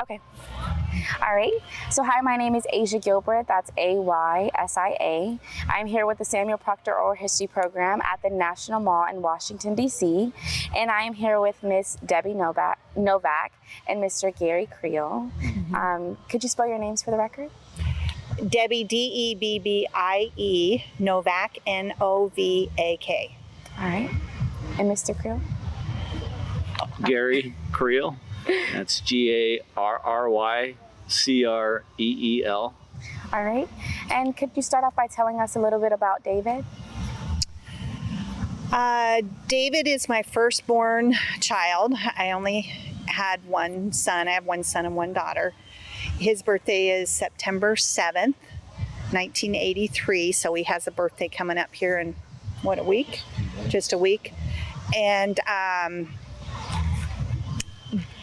Okay. All right. So hi, my name is Aysia Gilbert. That's Aysia. I'm here with the Samuel Proctor Oral History Program at the National Mall in Washington, D.C. And I am here with Miss Debbie Novak and Mr. Garry Creel. Could you spell your names for the record? Debbie, D-E-B-B-I-E, Novak, N-O-V-A-K. All right. And Mr. Creel? Garry Creel. That's Garrycreel. All right. And could you start off by telling us a little bit about David? David is my firstborn child. I only had one son. I have one son and one daughter. His birthday is September 7th, 1983. So he has a birthday coming up here in, what, a week? Just a week. And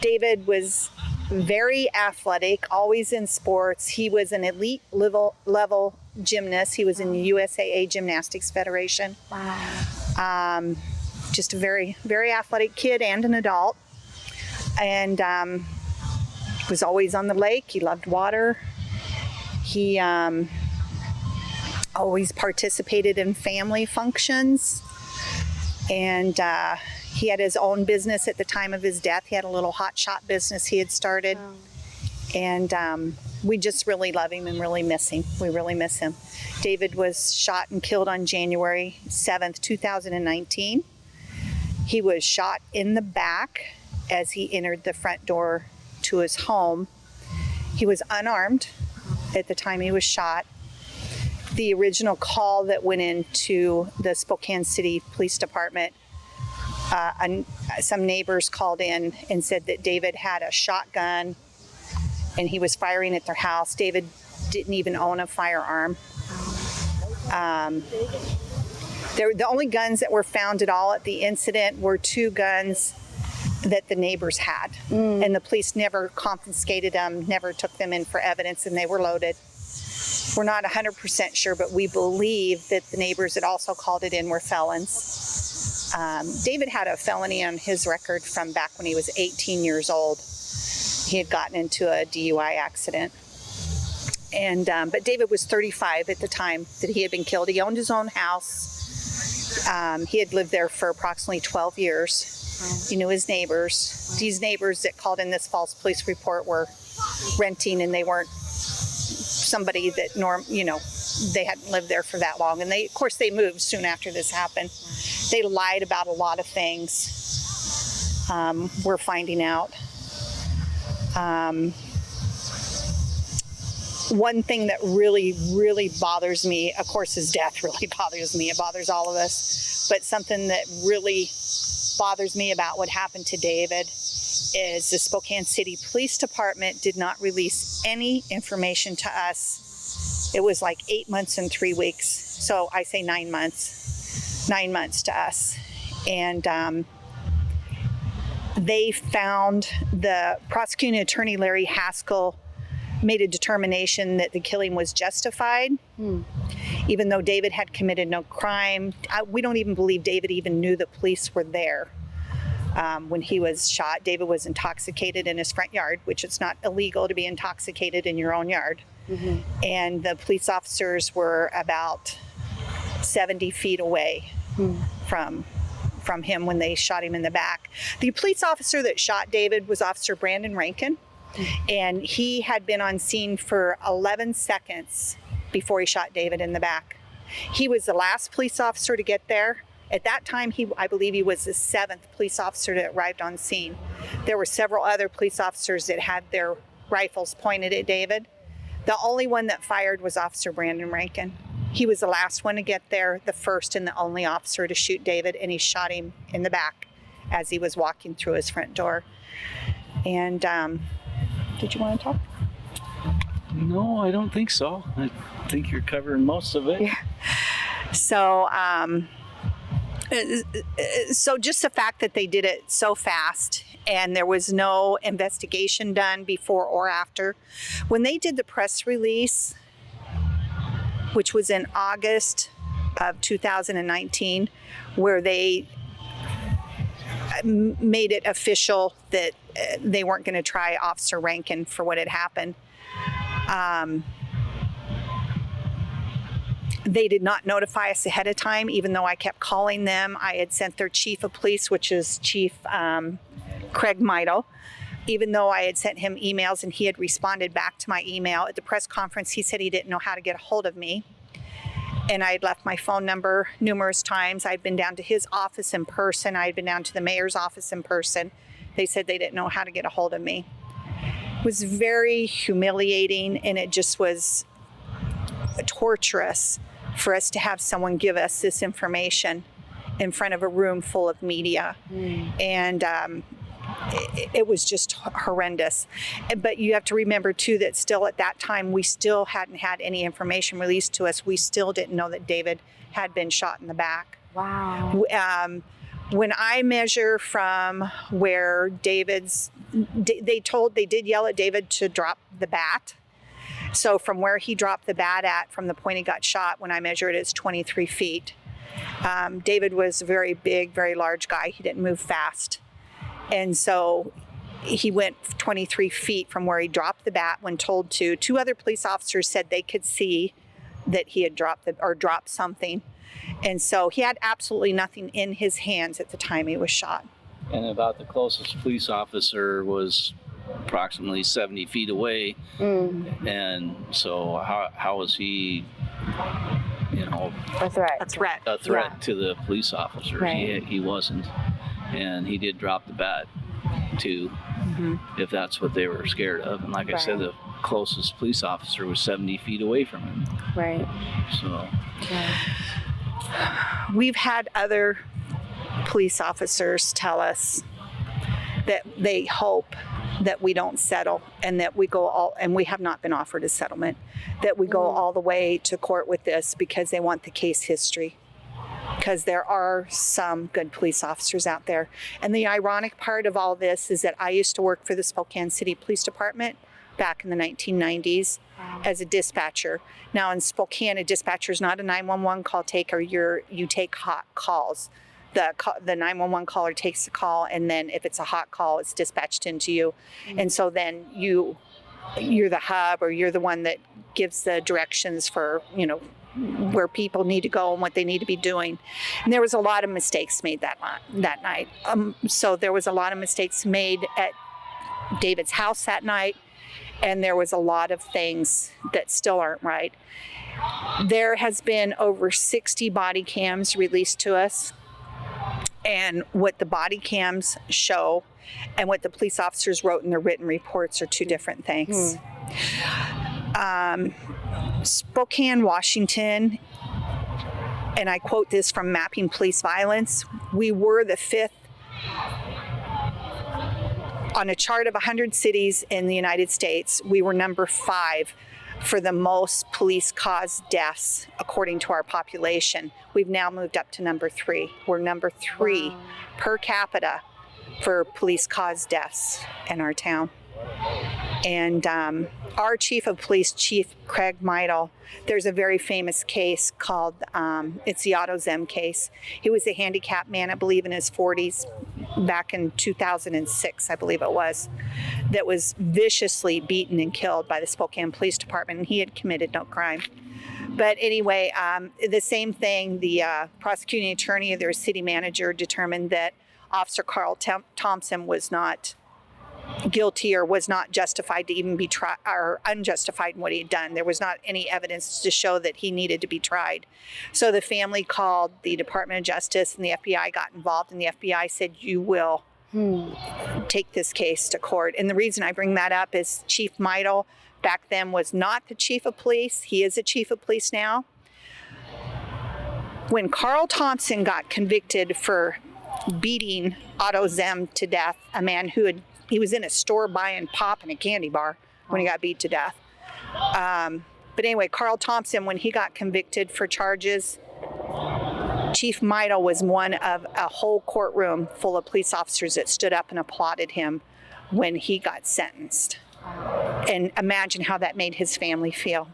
David was very athletic, always in sports. He was an elite level gymnast. He was in the USAA Gymnastics Federation. Wow. Just a very, very athletic kid and an adult. And was always on the lake. He loved water. He always participated in family functions. And he had his own business at the time of his death. He had a little hot shot business he had started. Oh. And we just really love him and really miss him. We really miss him. David was shot and killed on January 7th, 2019. He was shot in the back as he entered the front door to his home. He was unarmed at the time he was shot. The original call that went into the Spokane City Police Department, some neighbors called in and said that David had a shotgun and he was firing at their house. David didn't even own a firearm. The only guns that were found at all at the incident were two guns that the neighbors had. And the police never confiscated them, never took them in for evidence, and they were loaded. We're not 100% sure, but we believe that the neighbors that also called it in were felons. David had a felony on his record from back when he was 18 years old. He had gotten into a DUI accident. And but David was 35 at the time that he had been killed. He owned his own house. He had lived there for approximately 12 years. He knew his neighbors. These neighbors that called in this false police report were renting, and they weren't somebody that they hadn't lived there for that long. And they, of course, they moved soon after this happened. They lied about a lot of things. We're finding out. One thing that really, really bothers me, of course, his death really bothers me. It bothers all of us. But something that really bothers me about what happened to David is the Spokane City Police Department did not release any information to us. It was like 8 months and 3 weeks. So I say 9 months. 9 months to us. And they found, the prosecuting attorney, Larry Haskell, made a determination that the killing was justified, even though David had committed no crime. We don't even believe David even knew the police were there when he was shot. David was intoxicated in his front yard, which it's not illegal to be intoxicated in your own yard. And the police officers were about 70 feet away from him when they shot him in the back. The police officer that shot David was Officer Brandon Rankin. And he had been on scene for 11 seconds before he shot David in the back. He was the last police officer to get there. At that time, I believe he was the 7th police officer that arrived on scene. There were several other police officers that had their rifles pointed at David. The only one that fired was Officer Brandon Rankin. He was the last one to get there, the first and the only officer to shoot David, and he shot him in the back as he was walking through his front door. And did you want to talk? No, I don't think so. I think you're covering most of it. Yeah. So, so just the fact that they did it so fast and there was no investigation done before or after. When they did the press release, which was in August of 2019, where they made it official that they weren't going to try Officer Rankin for what had happened. They did not notify us ahead of time, even though I kept calling them. I had sent their chief of police, which is Chief Craig Meidel, even though I had sent him emails and he had responded back to my email. At the press conference, he said he didn't know how to get a hold of me. And I had left my phone number numerous times. I'd been down to his office in person. I had been down to the mayor's office in person. They said they didn't know how to get a hold of me. It was very humiliating, and it just was torturous for us to have someone give us this information in front of a room full of media. And it was just horrendous. But you have to remember too that still at that time we still hadn't had any information released to us. We still didn't know that David had been shot in the back. Wow. When I measure from where they did yell at David to drop the bat. So from where he dropped the bat at, from the point he got shot, when I measure it, it's 23 feet. David was a very big, very large guy. He didn't move fast. And so he went 23 feet from where he dropped the bat when told to. Two other police officers said they could see that he had dropped something. And so he had absolutely nothing in his hands at the time he was shot. And about the closest police officer was approximately 70 feet away. And so how was he, A threat. A threat. a threat to the police officers? Right. He wasn't. And he did drop the bat too, if that's what they were scared of. And like I said, the closest police officer was 70 feet away from him. Right. So We've had other police officers tell us that they hope that we don't settle and that we go all, and we have not been offered a settlement, that we go all the way to court with this because they want the case history. Because there are some good police officers out there. And the ironic part of all this is that I used to work for the Spokane City Police Department back in the 1990s as a dispatcher. Now in Spokane, a dispatcher is not a 911 call taker. You take hot calls. The 911 caller takes the call, and then if it's a hot call, it's dispatched into you. And so then you're the hub, or you're the one that gives the directions for, where people need to go and what they need to be doing. And there was a lot of mistakes made that night. So there was a lot of mistakes made at David's house that night, and there was a lot of things that still aren't right. There has been over 60 body cams released to us, and what the body cams show and what the police officers wrote in their written reports are two different things. Spokane, Washington, and I quote this from Mapping Police Violence, we were the 5th on a chart of 100 cities in the United States. We were number 5 for the most police-caused deaths according to our population. We've now moved up to number 3. We're number 3 per capita for police-caused deaths in our town. And our chief of police, Chief Craig Meidel, there's a very famous case called, it's the AutoZem case. He was a handicapped man, I believe in his 40s, back in 2006, I believe it was, that was viciously beaten and killed by the Spokane Police Department, and he had committed no crime. But anyway, the same thing, the prosecuting attorney, their city manager, determined that Officer Carl Thompson was not guilty or was not justified to even be tried, or unjustified in what he had done. There was not any evidence to show that he needed to be tried. So the family called the Department of Justice, and the FBI got involved, and the FBI said, you will take this case to court. And the reason I bring that up is Chief Meidel back then was not the chief of police. He is a chief of police now. When Carl Thompson got convicted for beating AutoZem to death, a man he was in a store buying pop in a candy bar when he got beat to death. But anyway, Carl Thompson, when he got convicted for charges, Chief Meidel was one of a whole courtroom full of police officers that stood up and applauded him when he got sentenced. And imagine how that made his family feel.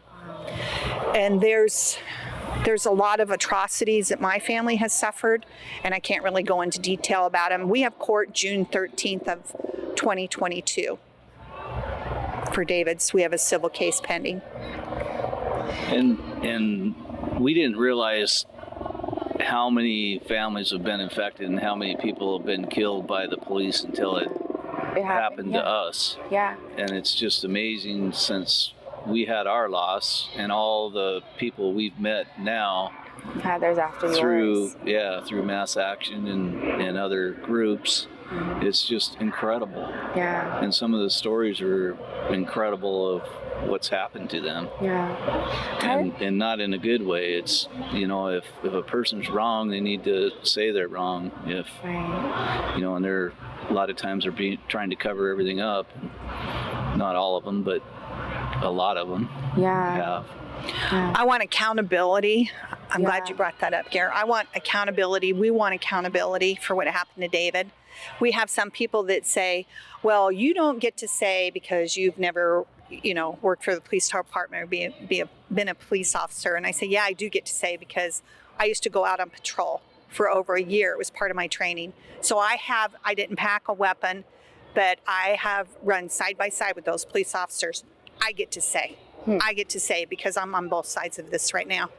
And there's There's a lot of atrocities that my family has suffered, and I can't really go into detail about them. We have court June 13th of 2022 for David's. We have a civil case pending. And we didn't realize how many families have been infected and how many people have been killed by the police until it happened to us. Yeah. And it's just amazing since we had our loss and all the people we've met now Had theirs after through yours. through mass action and other groups. It's just incredible. Yeah. And some of the stories are incredible of what's happened to them. Yeah. And not in a good way. It's, if a person's wrong, they need to say they're wrong. Right. And they're a lot of times they're trying to cover everything up. Not all of them, but a lot of them have. Yeah. I want accountability. I'm glad Yeah. you brought that up, Garry. I want accountability. We want accountability for what happened to David. We have some people that say, well, you don't get to say because you've never, worked for the police department or been a police officer. And I say, yeah, I do get to say because I used to go out on patrol for over a year. It was part of my training. So I didn't pack a weapon, but I have run side by side with those police officers. I get to say. I get to say because I'm on both sides of this right now.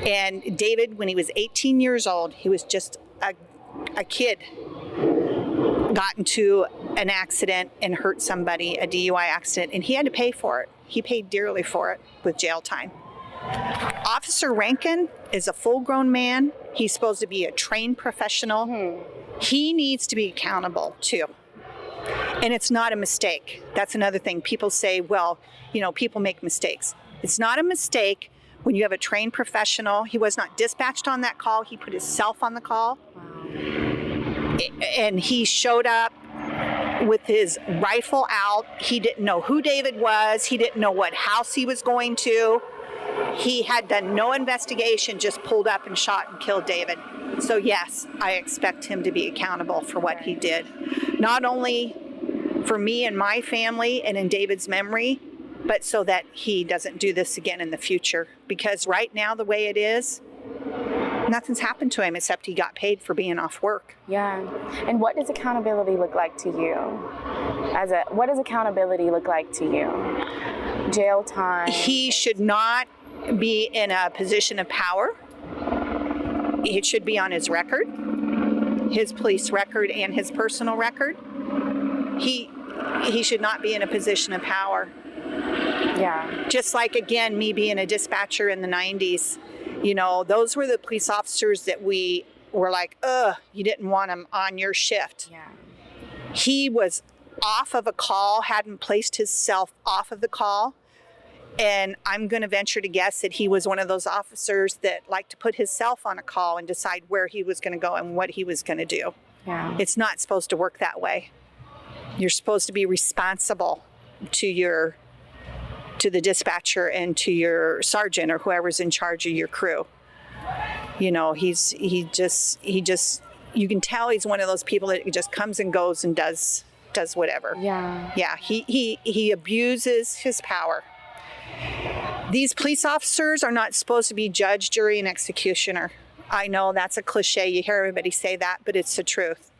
And David, when he was 18 years old, he was just a kid, got into an accident and hurt somebody, a DUI accident, and he had to pay for it. He paid dearly for it with jail time. Officer Rankin is a full-grown man. He's supposed to be a trained professional. He needs to be accountable too. And it's not a mistake. That's another thing. People say, well, people make mistakes. It's not a mistake when you have a trained professional. He was not dispatched on that call. He put himself on the call. Wow. And he showed up with his rifle out. He didn't know who David was. He didn't know what house he was going to. He had done no investigation, just pulled up and shot and killed David. So yes, I expect him to be accountable for what he did. Not only for me and my family and in David's memory, but so that he doesn't do this again in the future. Because right now, the way it is, nothing's happened to him except he got paid for being off work. Yeah. And what does accountability look like to you? What does accountability look like to you? Jail time? He should not be in a position of power. It should be on his record, his police record and his personal record. He should not be in a position of power. Yeah. Just like, again, me being a dispatcher in the 90s, those were the police officers that we were like, you didn't want him on your shift. Yeah. He was off of a call, hadn't placed himself off of the call. And I'm going to venture to guess that he was one of those officers that liked to put himself on a call and decide where he was going to go and what he was going to do. Yeah. It's not supposed to work that way. You're supposed to be responsible to the dispatcher and to your sergeant or whoever's in charge of your crew. He just you can tell he's one of those people that just comes and goes and does whatever. Yeah. Yeah, he abuses his power. These police officers are not supposed to be judge, jury, and executioner. I know that's a cliche. You hear everybody say that, but it's the truth.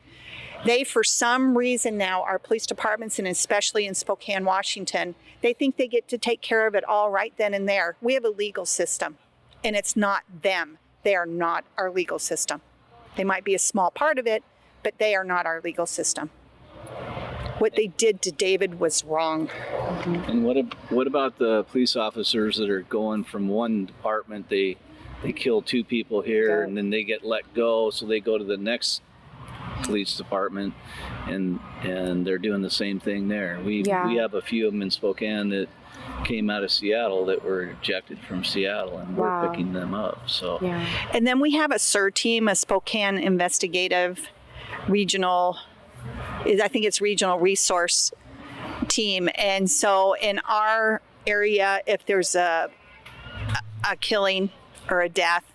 They, for some reason now, our police departments, and especially in Spokane, Washington, they think they get to take care of it all right then and there. We have a legal system, and it's not them. They are not our legal system. They might be a small part of it, but they are not our legal system. What they did to David was wrong. And what about the police officers that are going from one department, they kill 2 people here, and then they get let go, so they go to the next police department, and they're doing the same thing there. We have a few of them in Spokane that came out of Seattle that were ejected from Seattle, and we're picking them up. So And then we have a SIR team, a Spokane Investigative Regional, I think it's Regional Resource Team. And so in our area, if there's a killing or a death,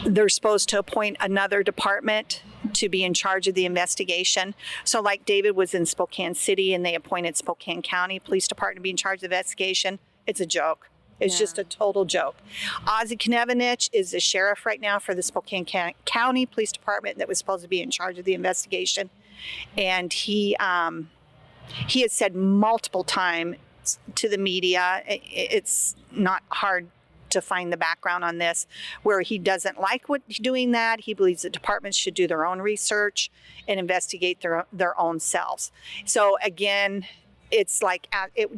they're supposed to appoint another department to be in charge of the investigation. So like David was in Spokane City and they appointed Spokane County Police Department to be in charge of the investigation. It's a joke. It's just a total joke. Ozzie Knevinich is the sheriff right now for the Spokane County Police Department that was supposed to be in charge of the investigation. And he has said multiple times to the media, it's not hard to find the background on this, where he doesn't like doing that. He believes that departments should do their own research and investigate their own selves. So again, it's like,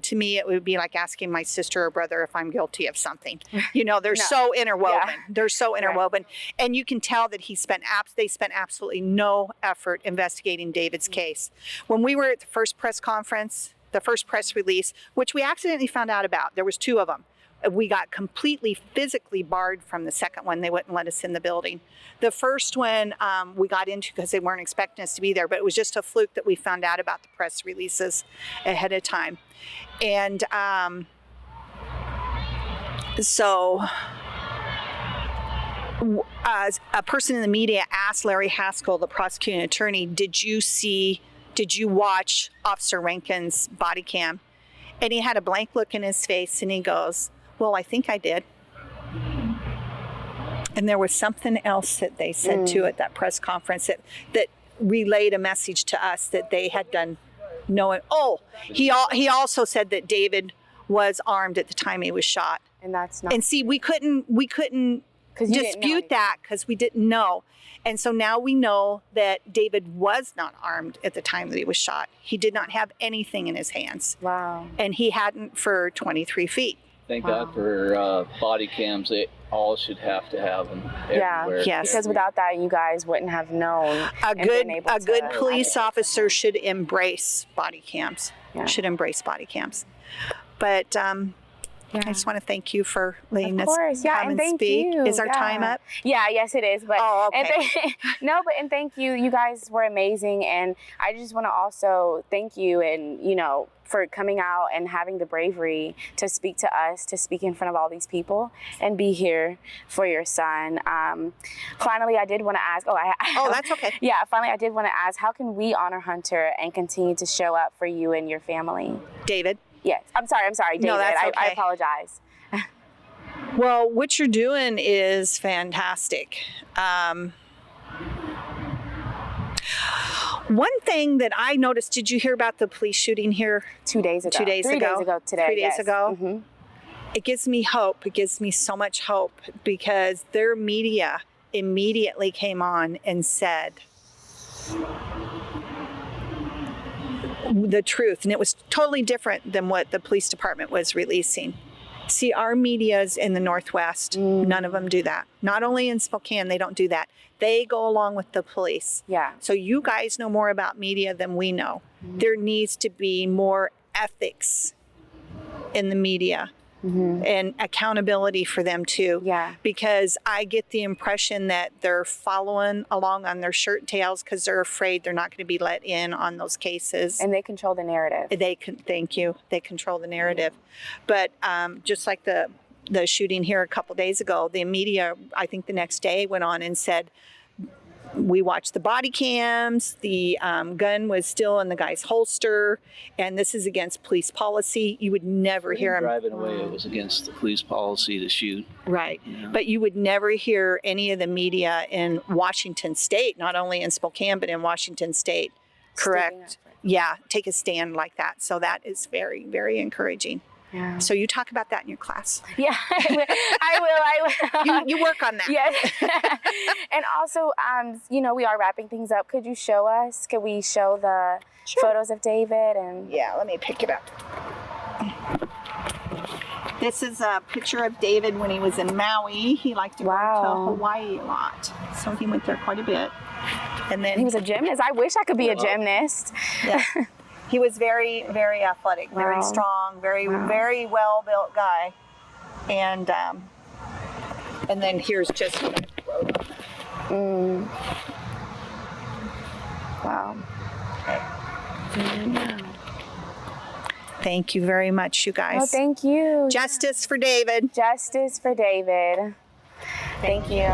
to me, it would be like asking my sister or brother if I'm guilty of something. You know, they're so interwoven. Yeah. They're so interwoven. Right. And you can tell that they spent absolutely no effort investigating David's case. When we were at the first press conference, the first press release, which we accidentally found out about, there was 2 of them. We got completely physically barred from the second one. They wouldn't let us in the building. The first one we got into because they weren't expecting us to be there, but it was just a fluke that we found out about the press releases ahead of time. And so a person in the media asked Larry Haskell, the prosecuting attorney, did you watch Officer Rankin's body cam? And he had a blank look in his face and he goes, well, I think I did. And there was something else that they said too at that press conference that relayed a message to us that they had done knowing. Oh, he also said that David was armed at the time he was shot. And that's not. And see, we couldn't dispute that because we didn't know. And so now we know that David was not armed at the time that he was shot. He did not have anything in his hands. Wow. And he hadn't for 23 feet. Thank God for body cams. They all should have to have them everywhere. Yes. Because without that, you guys wouldn't have known. A good police officer should embrace body cams. Yeah. Should embrace body cams. But I just want to thank you for letting us come and speak. Is our time up? Yeah, yes it is. But okay. And thank you. You guys were amazing, and I just want to also thank you, and for coming out and having the bravery to speak to us, to speak in front of all these people, and be here for your son. Finally, I did want to ask. That's okay. Yeah, finally, I did want to ask. How can we honor Hunter and continue to show up for you and your family? David. Yes, I'm sorry, David. No, that's okay. I apologize. Well, what you're doing is fantastic. One thing that I noticed, did you hear about the police shooting here? 2 days ago. 2 days ago. 3 days ago today. 3 days ago. Mm-hmm. It gives me hope. It gives me so much hope because their media immediately came on and said the truth, and it was totally different than what the police department was releasing. See, our medias in the Northwest, none of them do that. Not only in Spokane, they don't do that. They go along with the police. Yeah. So you guys know more about media than we know. There needs to be more ethics in the media. And accountability for them too. Yeah. Because I get the impression that they're following along on their shirt tails because they're afraid they're not going to be let in on those cases. And they control the narrative. Thank you. They control the narrative. But just like the shooting here a couple days ago, the media, I think the next day, went on and said, we watched the body cams, the gun was still in the guy's holster, and this is against police policy. You would never hear him driving away. It was against the police policy to shoot. Right. Yeah. But you would never hear any of the media in Washington State, not only in Spokane, but in Washington State, correct? Yeah, take a stand like that. So that is very, very encouraging. Yeah. So you talk about that in your class. Yeah, I will. You work on that. Yes. And also, we are wrapping things up. Could you show us? Could we show the photos of David? And yeah, let me pick it up. This is a picture of David when he was in Maui. He liked to go to Hawaii a lot, so he went there quite a bit. And then he was a gymnast. I wish I could be a gymnast. Yeah. He was very, very athletic, very strong, very well-built guy. And then here's just what I wrote on that. Wow. Okay. Thank you very much, you guys. Oh, thank you. Justice for David. Justice for David. Thank you.